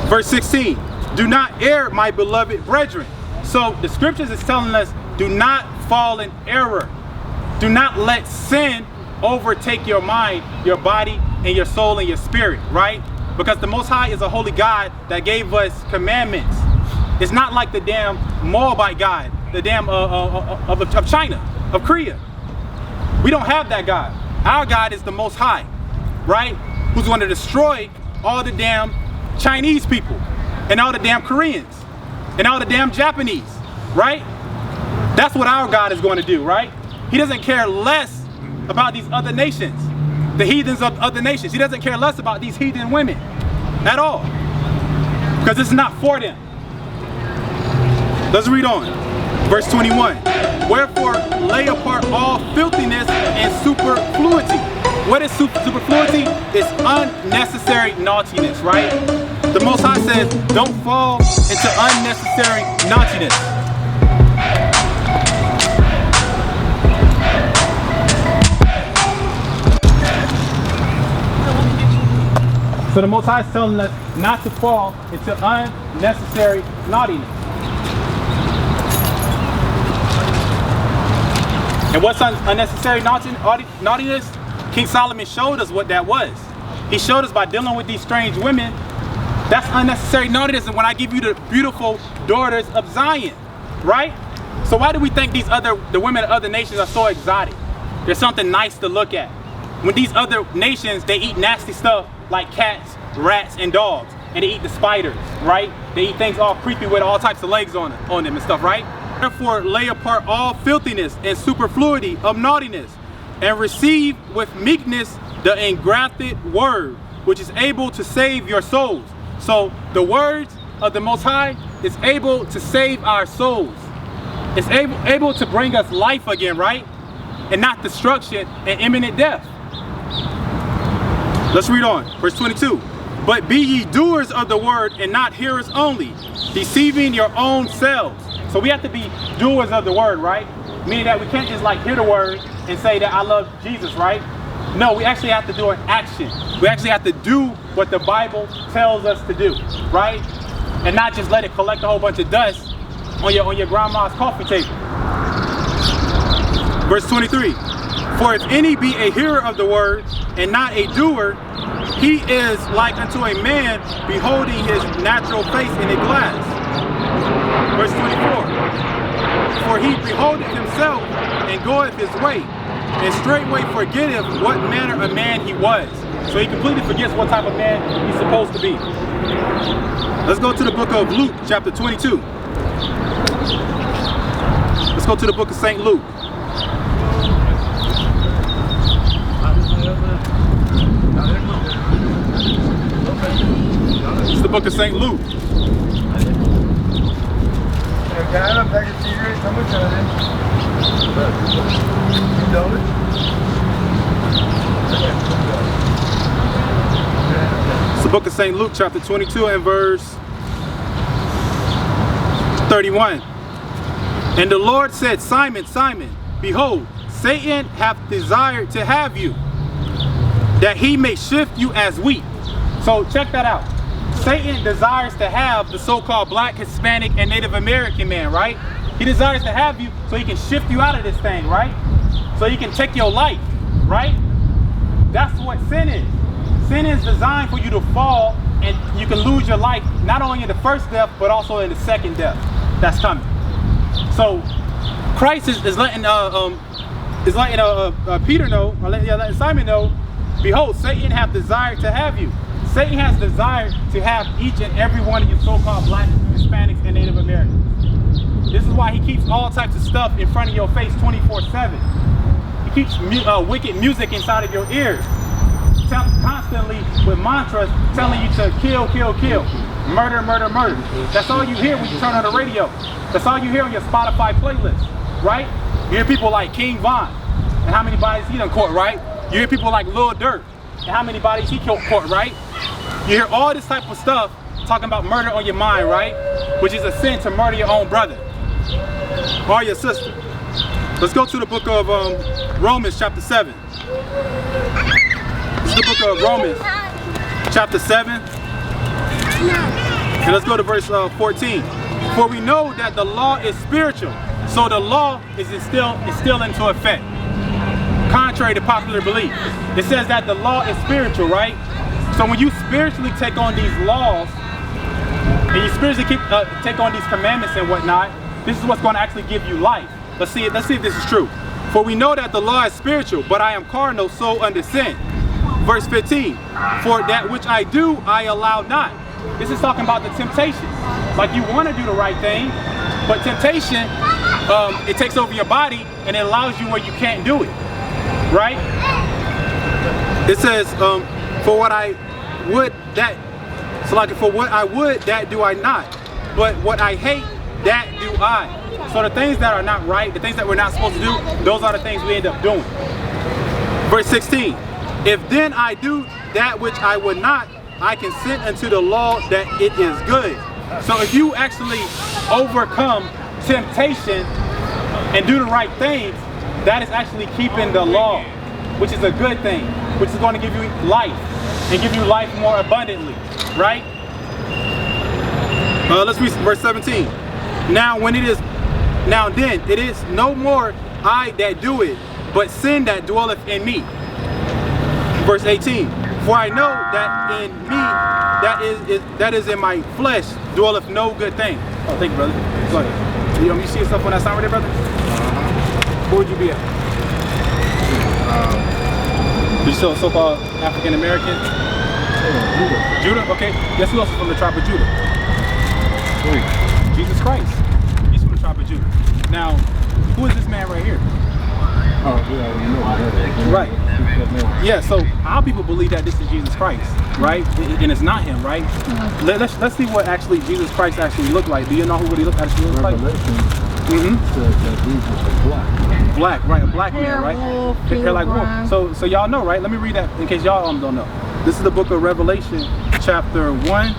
Verse 16, do not err, my beloved brethren. So the scriptures is telling us, do not fall in error. Do not let sin overtake your mind, your body, and your soul and your spirit, right? Because the Most High is a holy God that gave us commandments. It's not like the damn Moabite God, the damn of China, of Korea. We don't have that God. Our God is the Most High, right? Who's going to destroy all the damn Chinese people and all the damn Koreans and all the damn Japanese, right? That's what our God is going to do, right? He doesn't care less about these other nations, the heathens of other nations. He doesn't care less about these heathen women at all, because it's not for them. Let's read on. Verse 21. Wherefore lay apart all filthiness and superfluity. What is superfluity? It's unnecessary naughtiness, right? The Most High says, don't fall into unnecessary naughtiness. So the Most High is telling us not to fall into unnecessary naughtiness. And what's unnecessary naughtiness? King Solomon showed us what that was. He showed us by dealing with these strange women. That's unnecessary naughtiness. And when I give you the beautiful daughters of Zion, right? So why do we think the women of other nations are so exotic? There's something nice to look at. When these other nations, they eat nasty stuff like cats, rats, and dogs. And they eat the spiders, right? They eat things all creepy with all types of legs on them and stuff, right? Therefore lay apart all filthiness and superfluity of naughtiness, and receive with meekness the engrafted word, which is able to save your souls. So the words of the Most High is able to save our souls. It's able to bring us life again, right? And not destruction and imminent death. Let's read on. Verse 22. But be ye doers of the word and not hearers only, deceiving your own selves. So we have to be doers of the word, right? Meaning that we can't just like hear the word and say that I love Jesus, right? No, we actually have to do an action. We actually have to do what the Bible tells us to do, right? And not just let it collect a whole bunch of dust on your grandma's coffee table. Verse 23. For if any be a hearer of the word and not a doer, he is like unto a man beholding his natural face in a glass. Verse 24. For he beholdeth himself and goeth his way, and straightway forgetteth what manner of man he was. So he completely forgets what type of man he's supposed to be. Let's go to the book of Luke, chapter 22. Let's go to the book of St. Luke. It's the book of St. Luke. It's the book of St. Luke, chapter 22 and verse 31. And the Lord said, Simon, Simon, behold, Satan hath desired to have you, that he may shift you as wheat. So check that out. Satan desires to have the so-called black, Hispanic, and Native American man, right? He desires to have you so he can shift you out of this thing, right? So he can take your life, right? That's what sin is. Sin is designed for you to fall, and you can lose your life not only in the first death, but also in the second death that's coming. So Christ is letting Peter know, or letting Simon know, behold, Satan hath desired to have you. Satan has desired to have each and every one of you so-called black, Hispanics, and Native Americans. This is why he keeps all types of stuff in front of your face 24/7. He keeps wicked music inside of your ears, constantly with mantras telling you to kill, kill, kill, murder, murder, murder. That's all you hear when you turn on the radio. That's all you hear on your Spotify playlist, right? You hear people like King Von, and how many bodies he done caught, right? You hear people like Lil Durk, and how many bodies he caught, right? You hear all this type of stuff talking about murder on your mind, right? Which is a sin to murder your own brother or your sister. Let's go to the book of Romans chapter 7. This is the book of Romans chapter 7. And let's go to verse 14. For we know that the law is spiritual, so the law is still into effect. Contrary to popular belief, it says that the law is spiritual, right? So when you spiritually take on these laws, and you spiritually take on these commandments and whatnot, this is what's going to actually give you life. Let's see if this is true. For we know that the law is spiritual, but I am carnal, so under sin. Verse 15. For that which I do, I allow not. This is talking about the temptation. Like you want to do the right thing, but temptation, it takes over your body and it allows you where you can't do it. Right? It says, for what I would, that. So like for what I would, that do I not. But what I hate, that do I. So the things that are not right, the things that we're not supposed to do, those are the things we end up doing. Verse 16. If then I do that which I would not, I consent unto the law that it is good. So if you actually overcome temptation and do the right things, that is actually keeping the law, which is a good thing, which is going to give you life and give you life more abundantly, right? Let's read verse 17. Now then it is no more I that do it, but sin that dwelleth in me. Verse 18. For I know that in me, that is in my flesh, dwelleth no good thing. Oh, thank you, brother. Go ahead. You see yourself on that sign right there, brother? Where would you be at? You so-called African American? Judah. Okay. Guess who else is from the tribe of Judah? Jesus Christ. He's from the tribe of Judah. Now, who is this man right here? Right. Yeah, so our people believe that this is Jesus Christ, right? And it's not him, right? Let's see what actually Jesus Christ actually looked like. Do you know who he looked like? Black, right? A black man, right? Hair like wool. So y'all know, right? Let me read that in case y'all don't know. This is the book of Revelation, chapter 1.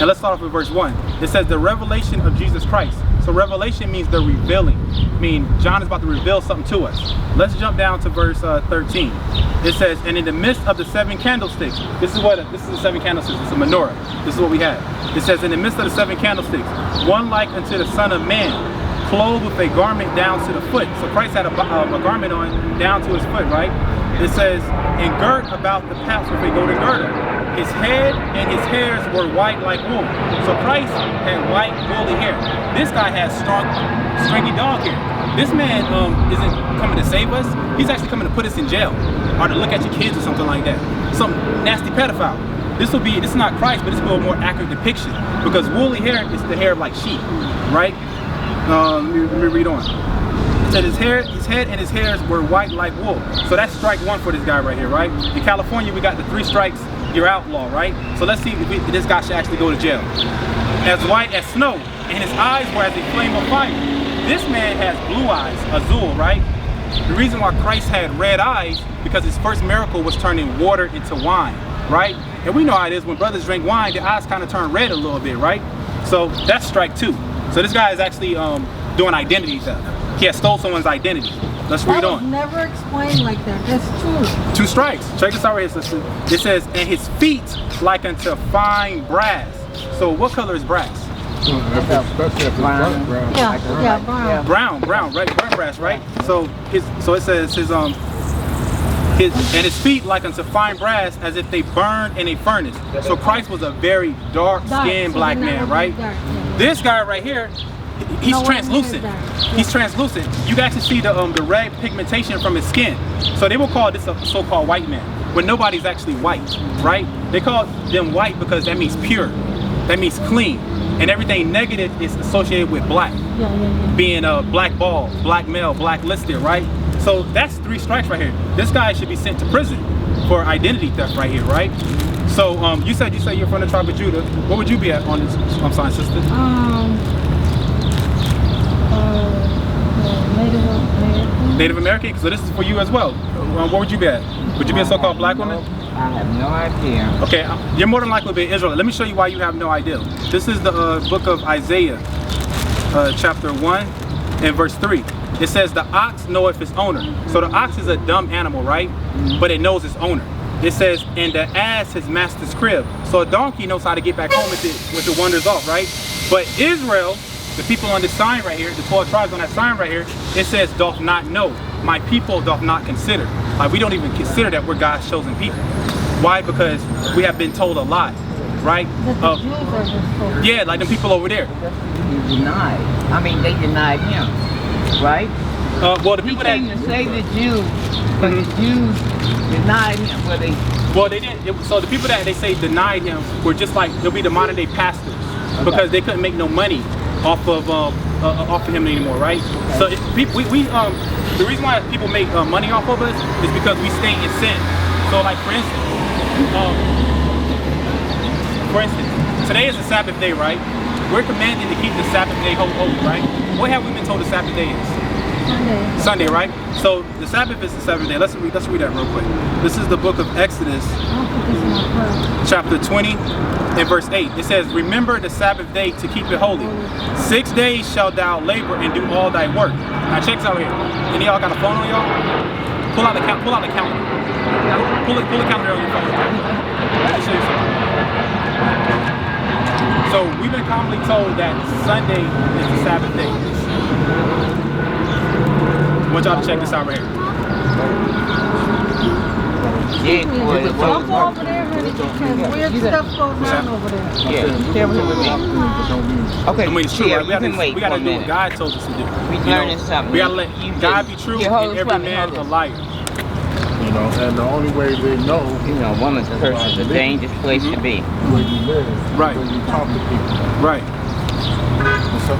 And let's start off with verse 1. It says the revelation of Jesus Christ. So revelation means the revealing. I mean, John is about to reveal something to us. Let's jump down to verse 13. It says, and in the midst of the 7 candlesticks, this is the 7 candlesticks, it's a menorah. This is what we have. It says, in the midst of the 7 candlesticks, one like unto the Son of Man, clothed with a garment down to the foot. So Christ had a garment on down to his foot, right? It says, and girt about the paps with a golden girdle. His head and his hairs were white like wool. So Christ had white woolly hair. This guy has strong, stringy dog hair. This man isn't coming to save us. He's actually coming to put us in jail or to look at your kids or something like that. Some nasty pedophile. This is not Christ, but this is a more accurate depiction because woolly hair is the hair of like sheep, right? Let me read on. It said his head and his hairs were white like wool. So that's strike 1 for this guy right here, right? In California, we got the 3 strikes, you're outlaw, right? So let's see if this guy should actually go to jail. As white as snow, and his eyes were as a flame of fire. This man has blue eyes, azul, right? The reason why Christ had red eyes, because his first miracle was turning water into wine, right? And we know how it is, when brothers drink wine, their eyes kind of turn red a little bit, right? So that's strike 2. So this guy is actually doing identity theft. He has stole someone's identity. Let's read on. Never explained like that. That's 2. 2 strikes. Check this out right here, sister. It says, and his feet like unto fine brass. So what color is brass? Brown. Yeah, brown. Brown, right? Burnt brass, right? So it says his feet like unto fine brass, as if they burned in a furnace. So Christ was a very dark-skinned black man, right? This guy right here, he's translucent. He's translucent. You can actually see the red pigmentation from his skin. So they will call this a so-called white man, but nobody's actually white, right? They call them white because that means pure, that means clean, and everything negative is associated with black, being a black ball, black male, blacklisted, right? So that's 3 strikes right here. This guy should be sent to prison for identity theft right here, right? So you said you're from the tribe of Judah. What would you be at on this? I'm sorry, sister. Native American. Native American? So this is for you as well. What would you be at? Would you be a so-called black woman? I have no idea. Okay, you're more than likely to be Israelite. Let me show you why you have no idea. This is the book of Isaiah, chapter 1 and verse 3. It says the ox knoweth its owner. So the ox is a dumb animal, right? But it knows its owner. it says, and the ass his master's crib. So a donkey knows how to get back home with it wanders off, right? But Israel, the people on this sign right here, the 12 tribes on that sign right here, it says, doth not know. My people doth not consider. Like, we don't even consider that we're God's chosen people. Why? Because we have been told a lie, right? The Jews are just told. Yeah, like the people over there. He denied. I mean, they denied him, right? Well, the people he came to save the Jews, but the Jews denied him. Well, they didn't. So the people that they say denied him were just like, they'll be the modern day pastors, because they couldn't make no money off of him anymore, right? So the reason why people make money off of us is because we stay in sin. So like for instance, today is the Sabbath day, right? We're commanded to keep the Sabbath day holy, right? What have we been told the Sabbath day is? Sunday, right? So the Sabbath is the seventh day. Let's read that real quick. This is the book of Exodus, chapter 20 and verse 8. It says, remember the Sabbath day to keep it holy. 6 days shalt thou labor and do all thy work. Now check this out here. Any of y'all got a phone on y'all? Pull out the calendar. Pull the calendar on your phone. Let me show you something. So we've been commonly told that Sunday is the Sabbath day. I want y'all to check this out right here. Don't go over there, honey, because weird stuff goes on over there. Yeah, share with me. Okay, I mean, it's true, right? We gotta do what God told us to do. We learning something. We gotta let God be true and every man a liar. You know, and the only way they know, woman's curse is a dangerous place to be. Where you live, right? Where you talk to people, right? What's up?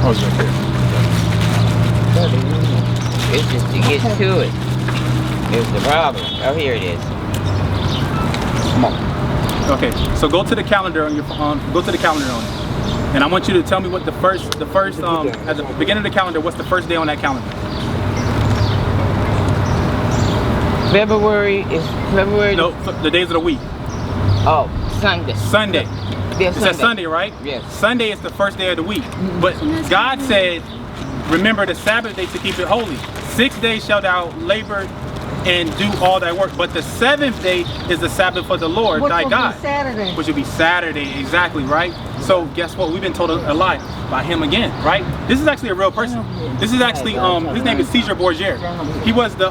Oh, it's right there. It's just to get to it. Here's the problem. Oh, here it is. Come on. Okay, so go to the calendar on your phone. Go to the calendar on it, and I want you to tell me what the first at the beginning of the calendar. What's the first day on that calendar? February is February. No, the days of the week. Oh, Sunday. Sunday. Yes, it says Sunday, right? Yes. Sunday is the first day of the week. But God said, remember the Sabbath day to keep it holy. 6 days shalt thou labor and do all thy work. But the seventh day is the Sabbath for the Lord, thy God. Saturday. Which will be Saturday, exactly, right? So guess what? We've been told a lie by him again, right? This is actually a real person. This is actually his name is Caesar Borgia. He was the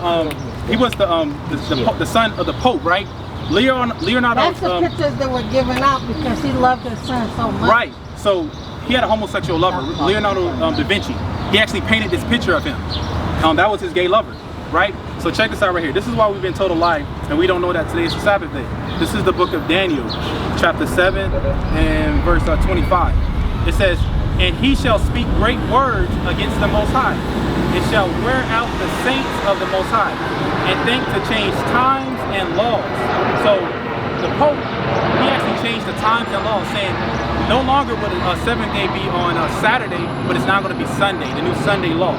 son of the Pope, right? Leonardo. That's the pictures that were given out because he loved his son so much. Right. So he had a homosexual lover, Leonardo da Vinci. He actually painted this picture of him. That was his gay lover, right? So check this out right here. This is why we've been told a lie, and we don't know that today is the Sabbath day. This is the book of Daniel, chapter 7 and verse 25. It says, and he shall speak great words against the Most High, and shall wear out the saints of the Most High, and think to change times and laws. So the Pope, he actually changed the times and laws, saying no longer would a seventh day be on a Saturday, but it's now going to be Sunday, the new Sunday law.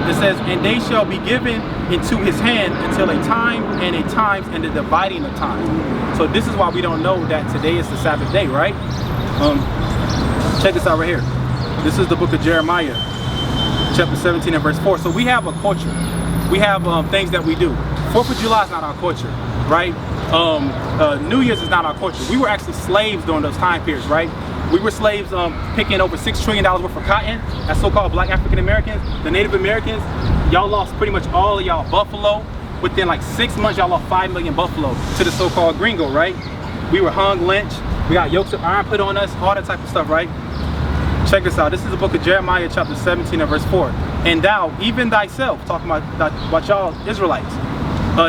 It says, and they shall be given into his hand until a time and a times and the dividing of time. So this is why we don't know that today is the Sabbath day, right? Check this out right here. This is the book of Jeremiah, chapter 17 and verse 4. So we have a culture. We have things that we do. 4th of July is not our culture, right? New Year's is not our culture. We were actually slaves during those time periods, right? We were slaves picking over $6 trillion worth of cotton as so-called black African Americans. The Native Americans, y'all lost pretty much all of y'all buffalo. Within like 6 months, y'all lost 5 million buffalo to the so-called gringo, right? We were hung, lynched. We got yokes of iron put on us, all that type of stuff, right? Check this out. This is the book of Jeremiah, chapter 17 and verse 4. And thou, even thyself, talking about y'all Israelites,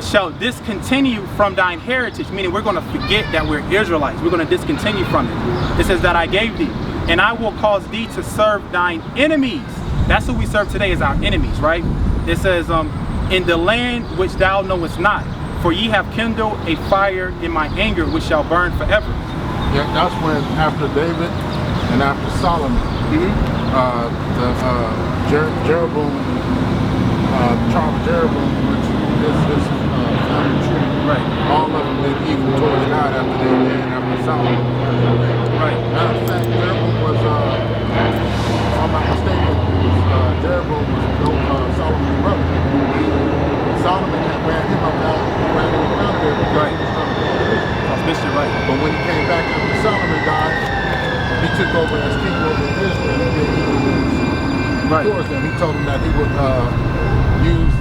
shall discontinue from thine heritage, meaning we're going to forget that we're Israelites. We're going to discontinue from it. It says that I gave thee, and I will cause thee to serve thine enemies. That's who we serve today, is our enemies, right? It says, in the land which thou knowest not, for ye have kindled a fire in my anger, which shall burn forever. Yeah, that's when after David and after Solomon, Jeroboam, Charles Jeroboam, which is his family tree. Right. All of them did evil towards God after they did after Solomon. Right. Matter of fact, Jeroboam was, if I'm not mistaken, Jeroboam was Solomon's brother. Solomon had ran him up out, ran him took over as king over Israel, he did evil towards them. He told them that he would use,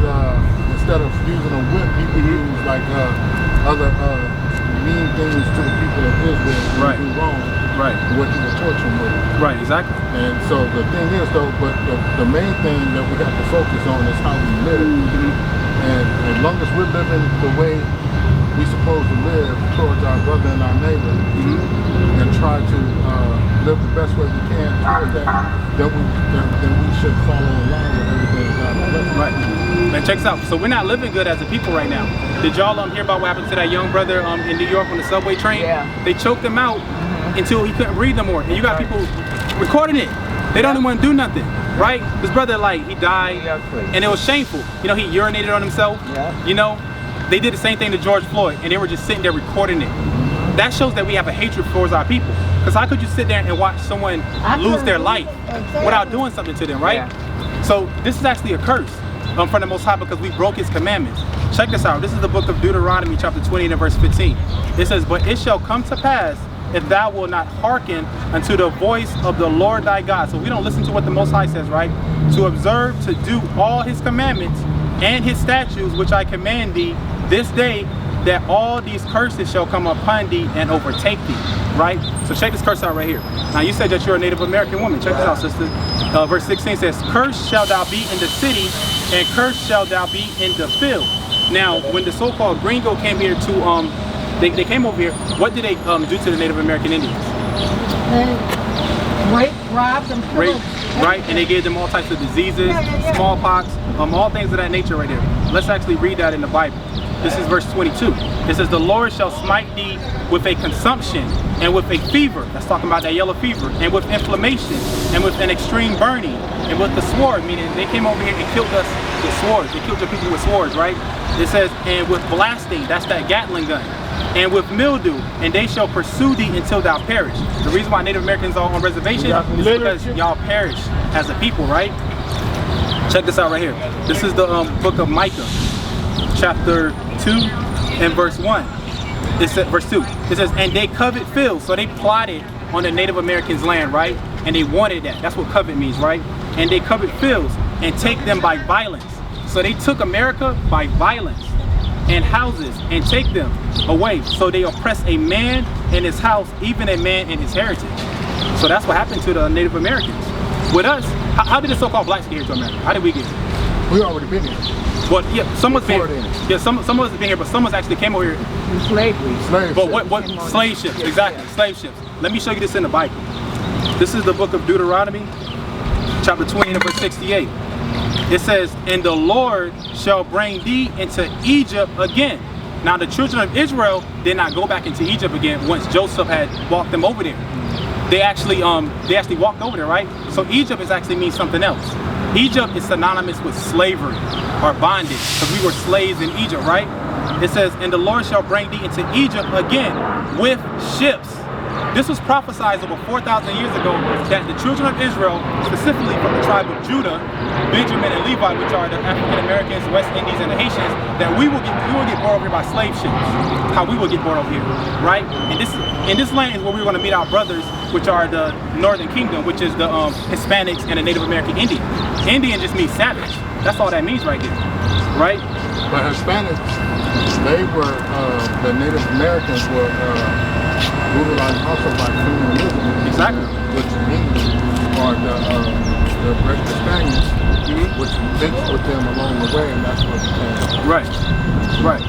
instead of using a whip, he would use like other mean things to the people of Israel who do wrong. Right. What he would torture them with. Right, exactly. And so the thing is though, but the main thing that we have to focus on is how we live. And as long as we're living the way we're supposed to live towards our brother and our neighbor, and try to live the best way we can towards that, then we should follow along with everything God does. Right. Man, check this out. So we're not living good as a people right now. Did y'all hear about what happened to that young brother in New York on the subway train? Yeah. They choked him out until he couldn't breathe no more. And you got people recording it. They don't even want to do nothing, right? This brother, like, he died, and it was shameful. You know, he urinated on himself. You know, they did the same thing to George Floyd, and they were just sitting there recording it. That shows that we have a hatred towards our people. Because how could you sit there and watch someone lose their life without doing something to them, right? So this is actually a curse from the Most High because we broke His commandments. Check this out. This is the book of Deuteronomy, chapter 20 and verse 15. It says, "But it shall come to pass, if thou wilt not hearken unto the voice of the Lord thy God." So we don't listen to what the Most High says, right? "To observe to do all His commandments and His statutes, which I command thee this day, that all these curses shall come upon thee and overtake thee." Right? So check this curse out right here. Now you said that you're a Native American woman. Check this out, sister. Verse 16 says, "Cursed shall thou be in the city, and cursed shall thou be in the field." Now, when the so-called gringo came here to they came over here, what did they do to the Native American Indians? Rape, robbed, and Rape, right? And they gave them all types of diseases, smallpox, all things of that nature right there. Let's actually read that in the Bible. This is verse 22. It says, "The Lord shall smite thee with a consumption and with a fever," that's talking about that yellow fever, "and with inflammation and with an extreme burning and with the sword," meaning they came over here and killed us with swords. They killed the people with swords, right? It says, "And with blasting," that's that Gatling gun, "and with mildew, and they shall pursue thee until thou perish." The reason why Native Americans are on reservation is because y'all perish as a people, right? Check this out right here. This is the book of Micah, chapter 2 and verse 1. It says, verse 2. It says, "And they covet fields." So they plotted on the Native Americans' land, right? And they wanted that. That's what covet means, right? "And they covet fields and take them by violence." So they took America by violence, and houses, and take them away. So they oppress a man in his house, even a man in his heritage. So that's what happened to the Native Americans. With us, how did the so-called blacks get here to America? How did we get here? We already been here. Well, yeah, some was been here. Yeah, some of us have been here, but some of us actually came over here. Slavery. But what slave ships? Exactly, slave ships. Let me show you this in the Bible. This is the book of Deuteronomy, chapter 20 and verse 68. It says, "And the Lord shall bring thee into Egypt again." Now the children of Israel did not go back into Egypt again once Joseph had walked them over there. They actually walked over there, right? So Egypt actually means something else. Egypt is synonymous with slavery or bondage, because we were slaves in Egypt, right? It says, "And the Lord shall bring thee into Egypt again with ships." This was prophesied over 4,000 years ago that the children of Israel, specifically from the tribe of Judah, Benjamin and Levi, which are the African Americans, West Indies, and the Haitians, that we will get brought over here by slave ships. How we will get brought over here, right? And in this land is where we're going to meet our brothers, which are the Northern Kingdom, which is the Hispanics and the Native American Indian. Indian just means savage. That's all that means right there, right? But Hispanics, they were the Native Americans were brutalized also by colonialism. Exactly. Which means are the Spaniards, which mixed with them along the way, and that's what became. Right.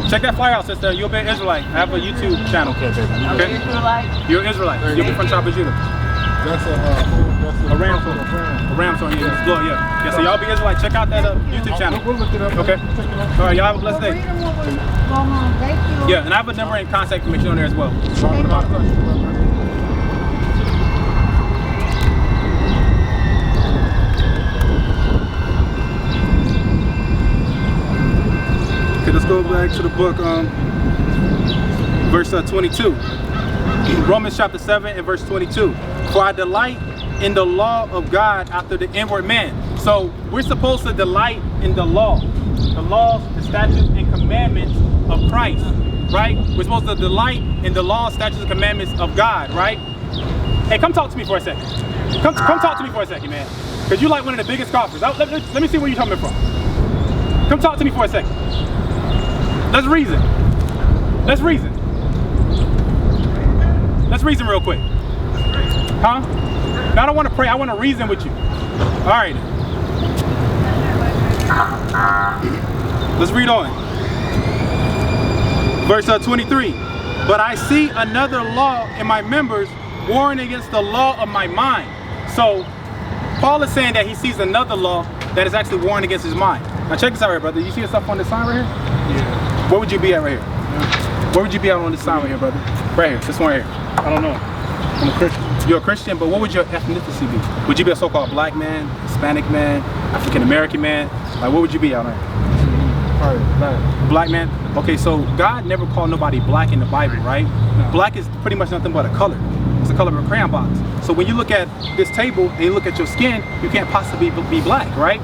Check that flyer out, sister. You'll be an Israelite. I have a YouTube channel. Okay, baby. Okay. You're an Israelite. You'll be from tribe of Judah. That's a ram horn. A ram horn, yeah. Blood, yeah. Yeah. So y'all be Israelite. Check out that YouTube channel. We'll look it up. Okay. All right. Y'all have a blessed day. Thank you. Yeah, and I have a number and contact information on there as well. Okay, let's go back to the book, verse 22. Romans chapter 7 and verse 22. "For I delight in the law of God after the inward man." So we're supposed to delight in the law, the laws, the statutes, and commandments of Christ, right? We're supposed to delight in the law, statutes, and commandments of God, right? Hey, come talk to me for a second. Come talk to me for a second, man. Because you like one of the biggest scoffers. Let me see where you're coming from. Come talk to me for a second. Let's reason. Let's reason. Let's reason real quick. Huh? Now, I don't want to pray. I want to reason with you. All right. Let's read on. Verse 23. But I see another law in my members, warring against the law of my mind. So Paul is saying that he sees another law that is actually warring against his mind. Now check this out here, brother. You see yourself on this sign right here? Yeah. Where would you be at right here? Where would you be at on this sign right here, brother? Right here, this one right here. I don't know. I'm a Christian. You're a Christian, but what would your ethnicity be? Would you be a so-called black man, Hispanic man, African-American man? Like, what would you be out there? Probably black. Black man? Okay, so God never called nobody black in the Bible, right? No. Black is pretty much nothing but a color. It's the color of a crayon box. So when you look at this table and you look at your skin, you can't possibly be black, right?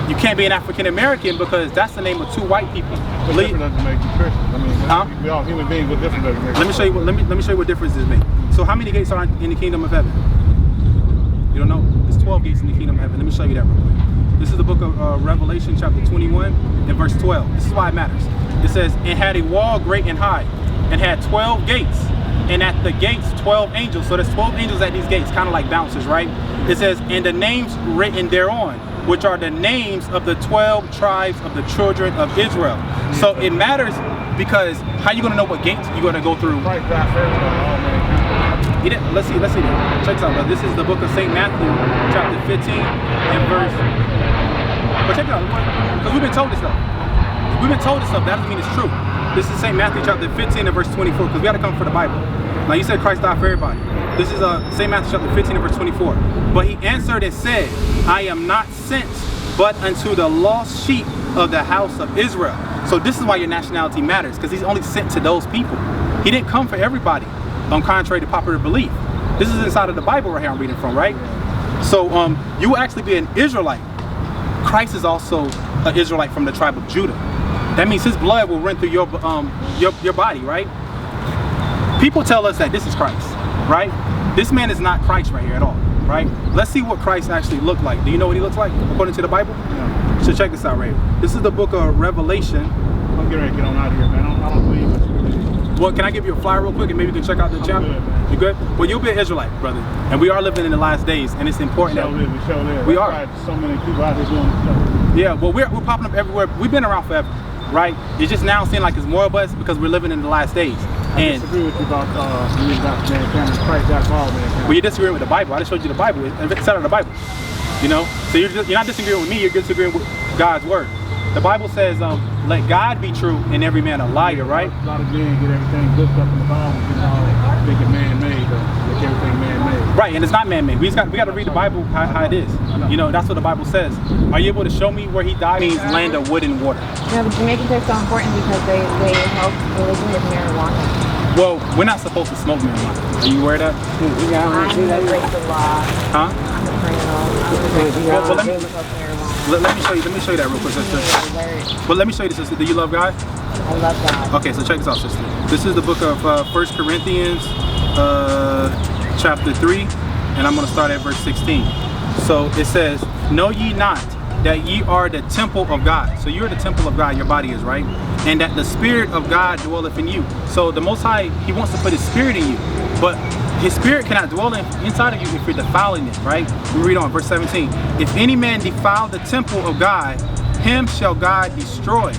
You can't be an African American because that's the name of two white people. What difference does it make you Christian? I mean, Huh? we all human beings. What difference does it make? Let me show you. Let me show you what difference this makes. So how many gates are in the kingdom of heaven? You don't know? There's 12 gates in the kingdom of heaven. Let me show you that real quick. This is the book of Revelation, chapter 21, and verse 12. This is why it matters. It says, "And had a wall great and high, and had 12 gates, and at the gates 12 angels." So there's 12 angels at these gates, kind of like bouncers, right? It says, "And the names written thereon, which are the names of the 12 tribes of the children of Israel." So it matters because how you gonna know what gates you're gonna go through? Christ died for everybody, all mankind. He didn't. Let's see. Check this out, brother. This is the book of St. Matthew, chapter 15, and verse. But check it out, because we've been told this stuff. We've been told this stuff. That doesn't mean it's true. This is St. Matthew, chapter 15, and verse 24. Because we got to come for the Bible. Now you said Christ died for everybody. This is St. Matthew, chapter 15, and verse 24. "But he answered and said, I am not sent, but unto the lost sheep of the house of Israel." So this is why your nationality matters, because he's only sent to those people. He didn't come for everybody, contrary to popular belief. This is inside of the Bible right here I'm reading from, right? So you will actually be an Israelite. Christ is also an Israelite from the tribe of Judah. That means his blood will run through your body, right? People tell us that this is Christ, right? This man is not Christ right here at all, right? Let's see what Christ actually looked like. Do you know what he looks like according to the Bible? Yeah. So check this out right here. This is the book of Revelation. I'm getting ready to get on out of here, man. I don't believe what you believe. Well, can I give you a flyer real quick and maybe you can check out the channel? Good, man. You good? Well, you'll be an Israelite, brother. And we are living in the last days, and it's important that we are. Right, so many people out here doing stuff. Yeah, well, we're popping up everywhere. We've been around forever, right? It's just now seeming like it's more of us because we're living in the last days. I disagree with you about mankind. Christ died for all mankind. Well, you're disagreeing with the Bible. I just showed you the Bible. It's out of the Bible. You know? So you're not disagreeing with me, you're disagreeing with God's word. The Bible says, let God be true and every man a liar, right? A lot of men get everything booked up in the Bible, make it man-made, make everything man-made. Right, and it's not man-made. We got to read the Bible how it is. You know, that's what the Bible says. Are you able to show me where he died? It means land of wood and water. No, but Jamaicans are so important because they help religion with marijuana. Well, we're not supposed to smoke marijuana. Are you aware of that? I'm going to break the law. Huh? I'm a criminal. Well, let me show you that real quick, sister. But let me show you this, sister. Do you love God? I love God. Okay, so check this out, sister. This is the book of 1 Corinthians, chapter 3, and I'm going to start at verse 16. So it says, "Know ye not that ye are the temple of God?" So you're the temple of God, your body is, right? "And that the Spirit of God dwelleth in you." So the Most High, he wants to put his Spirit in you, but his Spirit cannot dwell inside of you if you're defiling it, right? We read on verse 17. "If any man defile the temple of God, him shall God destroy.